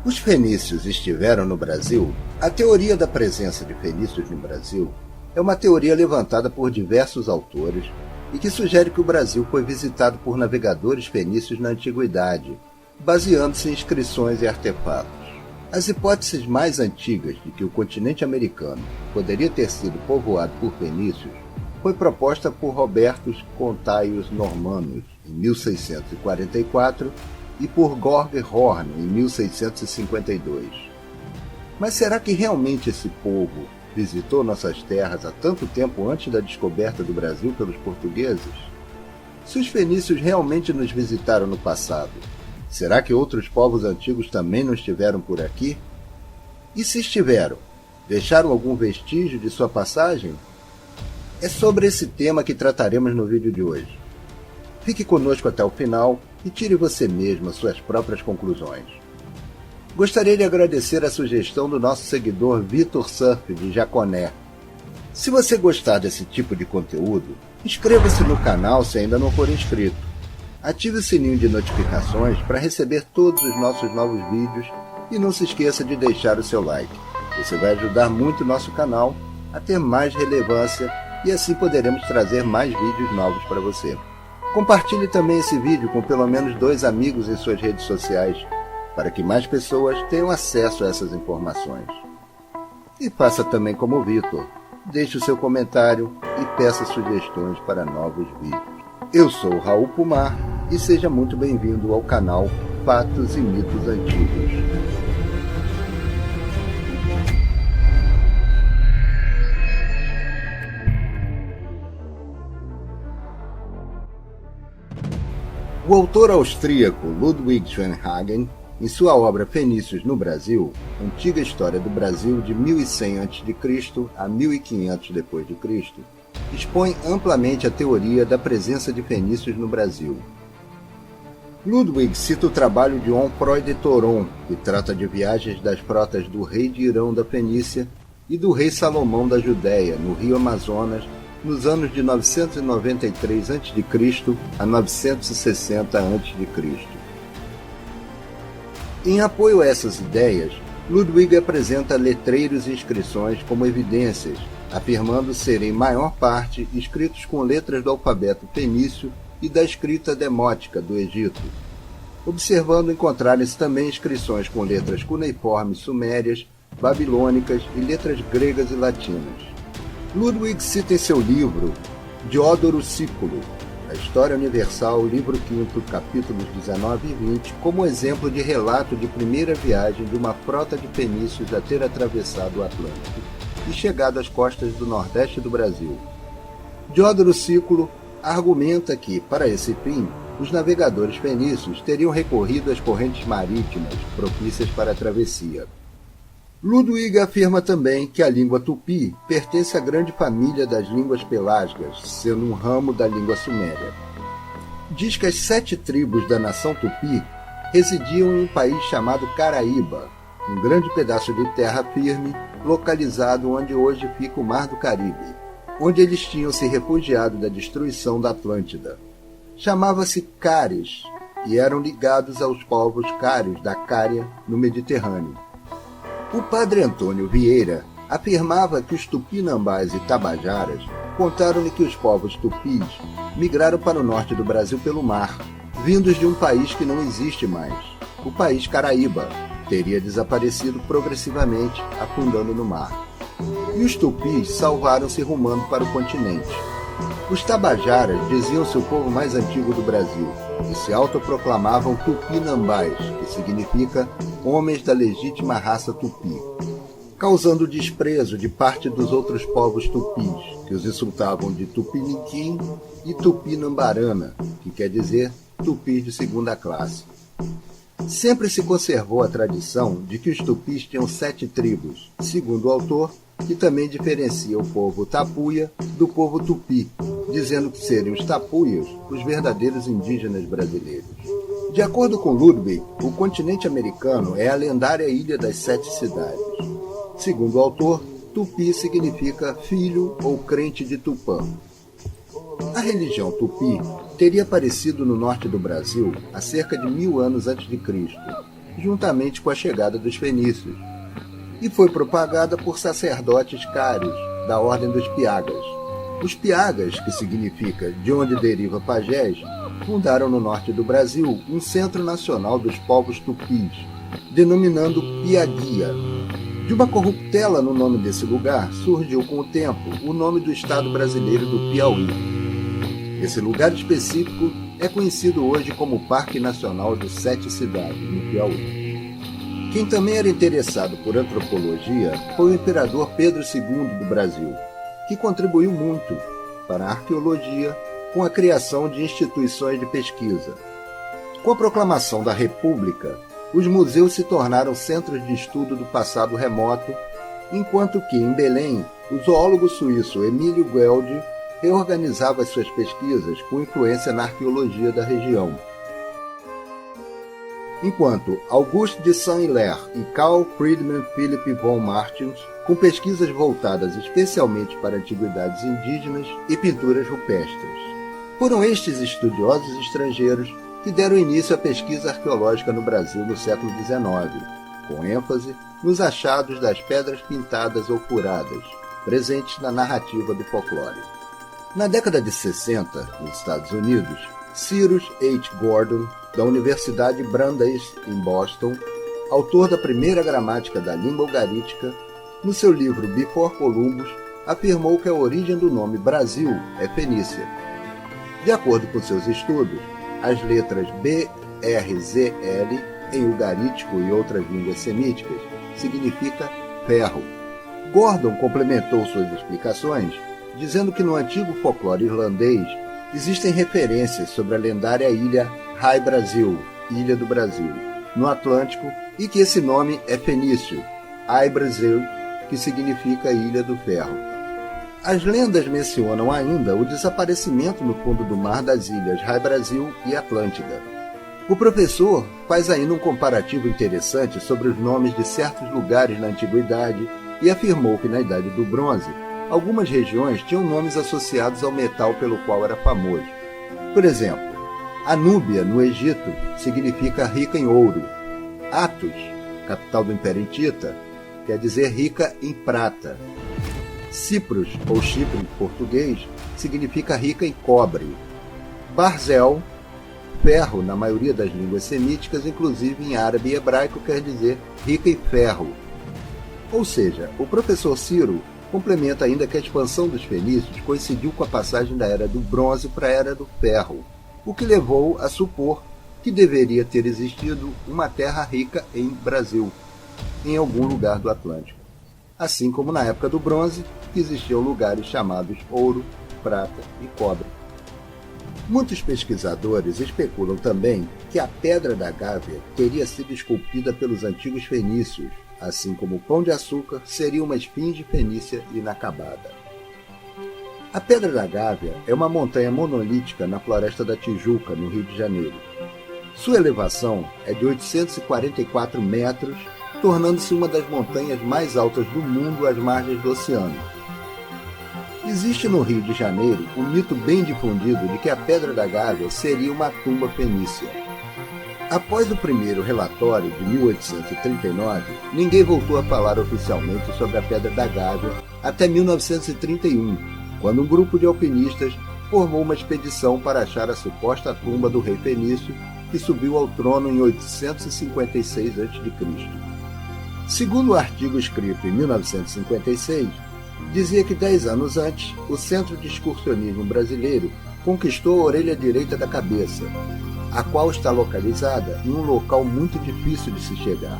Os fenícios estiveram no Brasil? A teoria da presença de fenícios no Brasil é uma teoria levantada por diversos autores e que sugere que o Brasil foi visitado por navegadores fenícios na antiguidade, baseando-se em inscrições e artefatos. As hipóteses mais antigas de que o continente americano poderia ter sido povoado por fenícios foi proposta por Robertus Contaius Normanus, em 1644, e por Georg Horn, em 1652. Mas será que realmente esse povo visitou nossas terras há tanto tempo antes da descoberta do Brasil pelos portugueses? Se os fenícios realmente nos visitaram no passado, será que outros povos antigos também não estiveram por aqui? E se estiveram, deixaram algum vestígio de sua passagem? É sobre esse tema que trataremos no vídeo de hoje. Fique conosco até o final e tire você mesmo as suas próprias conclusões. Gostaria de agradecer a sugestão do nosso seguidor Vitor Surf, de Jaconé. Se você gostar desse tipo de conteúdo, inscreva-se no canal se ainda não for inscrito. Ative o sininho de notificações para receber todos os nossos novos vídeos e não se esqueça de deixar o seu like. Você vai ajudar muito o nosso canal a ter mais relevância e assim poderemos trazer mais vídeos novos para você. Compartilhe também esse vídeo com pelo menos 2 amigos em suas redes sociais, para que mais pessoas tenham acesso a essas informações. E faça também como o Vitor, deixe o seu comentário e peça sugestões para novos vídeos. Eu sou o Raul Pumar e seja muito bem-vindo ao canal Fatos e Mitos Antigos. O autor austríaco Ludwig Schönhagen, em sua obra Fenícios no Brasil, Antiga História do Brasil de 1100 a.C. a 1500 d.C., expõe amplamente a teoria da presença de fenícios no Brasil. Ludwig cita o trabalho de Onfroy de Thoron, que trata de viagens das frotas do rei de Irão da Fenícia e do rei Salomão da Judéia, no rio Amazonas, nos anos de 993 a.C. a 960 a.C. Em apoio a essas ideias, Ludwig apresenta letreiros e inscrições como evidências, afirmando serem em maior parte escritos com letras do alfabeto fenício e da escrita demótica do Egito, observando encontrarem-se também inscrições com letras cuneiformes sumérias, babilônicas e letras gregas e latinas. Ludwig cita em seu livro Diodoro Sículo, A História Universal, livro 5, capítulos 19 e 20, como exemplo de relato de primeira viagem de uma frota de fenícios a ter atravessado o Atlântico e chegado às costas do nordeste do Brasil. Diodoro Sículo argumenta que, para esse fim, os navegadores fenícios teriam recorrido às correntes marítimas propícias para a travessia. Ludwig afirma também que a língua tupi pertence à grande família das línguas pelásgicas, sendo um ramo da língua suméria. Diz que as 7 tribos da nação tupi residiam em um país chamado Caraíba, um grande pedaço de terra firme localizado onde hoje fica o Mar do Caribe, onde eles tinham se refugiado da destruição da Atlântida. Chamava-se Cáris e eram ligados aos povos cários da Cária, no Mediterrâneo. O padre Antônio Vieira afirmava que os tupinambás e tabajaras contaram-lhe que os povos tupis migraram para o norte do Brasil pelo mar, vindos de um país que não existe mais. O país Caraíba teria desaparecido progressivamente, afundando no mar. E os tupis salvaram-se rumando para o continente. Os tabajaras diziam-se o povo mais antigo do Brasil e se autoproclamavam tupinambás, que significa homens da legítima raça tupi, causando desprezo de parte dos outros povos tupis, que os insultavam de tupiniquim e tupinambarana, que quer dizer tupis de segunda classe. Sempre se conservou a tradição de que os tupis tinham 7 tribos, segundo o autor, que também diferencia o povo tapuia do povo tupi, dizendo que seriam os tapuias os verdadeiros indígenas brasileiros. De acordo com Ludwig, o continente americano é a lendária Ilha das 7 Cidades. Segundo o autor, Tupi significa filho ou crente de Tupã. A religião Tupi teria aparecido no norte do Brasil há cerca de 1000 anos antes de Cristo, juntamente com a chegada dos fenícios, e foi propagada por sacerdotes cários da ordem dos Piagas. Os Piagas, que significa de onde deriva pajés, fundaram no norte do Brasil um centro nacional dos povos tupis, denominando Piaguia. De uma corruptela no nome desse lugar, surgiu com o tempo o nome do estado brasileiro do Piauí. Esse lugar específico é conhecido hoje como Parque Nacional de Sete Cidades, no Piauí. Quem também era interessado por antropologia foi o imperador Pedro II do Brasil, que contribuiu muito para a arqueologia com a criação de instituições de pesquisa. Com a proclamação da República, os museus se tornaram centros de estudo do passado remoto, enquanto que, em Belém, o zoólogo suíço Emílio Gueldi reorganizava as suas pesquisas com influência na arqueologia da região. Enquanto Auguste de Saint-Hilaire e Carl Friedman Philipp von Martins, com pesquisas voltadas especialmente para antiguidades indígenas e pinturas rupestres. Foram estes estudiosos estrangeiros que deram início à pesquisa arqueológica no Brasil no século XIX, com ênfase nos achados das pedras pintadas ou furadas, presentes na narrativa do folclore. Na década de 60, nos Estados Unidos, Cyrus H. Gordon, da Universidade Brandeis, em Boston, autor da primeira gramática da língua ugarítica, no seu livro Before Columbus, afirmou que a origem do nome Brasil é fenícia. De acordo com seus estudos, as letras B, R, Z, L, em ugarítico e outras línguas semíticas, significa ferro. Gordon complementou suas explicações, dizendo que no antigo folclore irlandês existem referências sobre a lendária ilha High Brasil, Ilha do Brasil, no Atlântico, e que esse nome é fenício, High Brasil, que significa Ilha do Ferro. As lendas mencionam ainda o desaparecimento no fundo do mar das ilhas High Brasil e Atlântida. O professor faz ainda um comparativo interessante sobre os nomes de certos lugares na antiguidade e afirmou que na Idade do Bronze, algumas regiões tinham nomes associados ao metal pelo qual era famoso. Por exemplo, Anúbia, no Egito, significa rica em ouro. Athos, capital do Império Hitita, quer dizer rica em prata. Cyprus, ou Chipre em português, significa rica em cobre. Barzel, ferro na maioria das línguas semíticas, inclusive em árabe e hebraico, quer dizer rica em ferro. Ou seja, o professor Ciro complementa ainda que a expansão dos fenícios coincidiu com a passagem da Era do Bronze para a Era do Ferro, o que levou a supor que deveria ter existido uma terra rica em Brasil, em algum lugar do Atlântico. Assim como na época do Bronze, que existiam lugares chamados ouro, prata e cobre. Muitos pesquisadores especulam também que a Pedra da Gávea teria sido esculpida pelos antigos fenícios, assim como o Pão de Açúcar seria uma esfinge fenícia inacabada. A Pedra da Gávea é uma montanha monolítica na Floresta da Tijuca, no Rio de Janeiro. Sua elevação é de 844 metros, tornando-se uma das montanhas mais altas do mundo às margens do oceano. Existe no Rio de Janeiro um mito bem difundido de que a Pedra da Gávea seria uma tumba fenícia. Após o primeiro relatório de 1839, ninguém voltou a falar oficialmente sobre a Pedra da Gávea até 1931, quando um grupo de alpinistas formou uma expedição para achar a suposta tumba do rei fenício, que subiu ao trono em 856 a.C. Segundo o artigo escrito em 1956, dizia que 10 anos antes, o Centro de Excursionismo Brasileiro conquistou a orelha direita da cabeça, a qual está localizada em um local muito difícil de se chegar.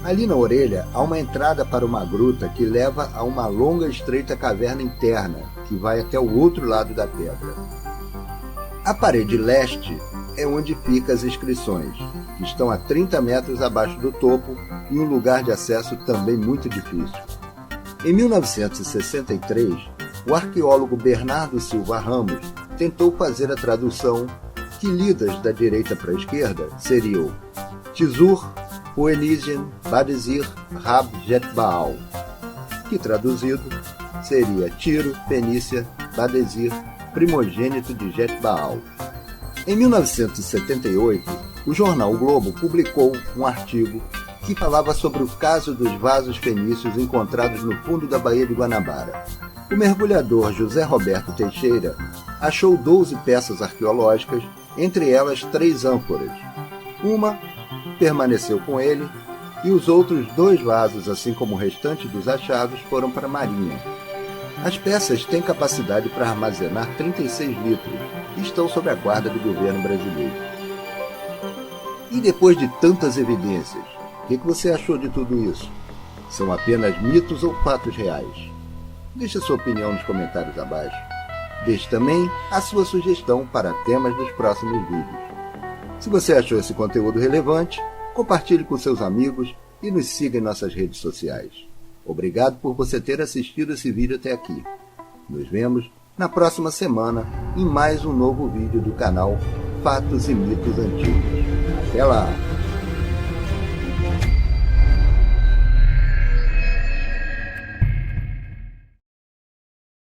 Ali na orelha há uma entrada para uma gruta que leva a uma longa e estreita caverna interna, que vai até o outro lado da pedra. A parede leste é onde ficam as inscrições, que estão a 30 metros abaixo do topo, em um lugar de acesso também muito difícil. Em 1963, o arqueólogo Bernardo Silva Ramos tentou fazer a tradução que, lidas da direita para a esquerda, seriam Tizur, Poenisian, Badesir, Rab, Jetbaal, que traduzido seria Tiro, Fenícia, Badesir, primogênito de Jetbaal. Em 1978, O jornal O Globo publicou um artigo que falava sobre o caso dos vasos fenícios encontrados no fundo da Baía de Guanabara. O mergulhador José Roberto Teixeira achou 12 peças arqueológicas, entre elas 3 ânforas. Uma permaneceu com ele e os outros 2 vasos, assim como o restante dos achados, foram para a Marinha. As peças têm capacidade para armazenar 36 litros e estão sob a guarda do governo brasileiro. E depois de tantas evidências, o que você achou de tudo isso? São apenas mitos ou fatos reais? Deixe sua opinião nos comentários abaixo. Deixe também a sua sugestão para temas dos próximos vídeos. Se você achou esse conteúdo relevante, compartilhe com seus amigos e nos siga em nossas redes sociais. Obrigado por você ter assistido esse vídeo até aqui. Nos vemos na próxima semana em mais um novo vídeo do canal Fatos e Mitos Antigos. Até lá!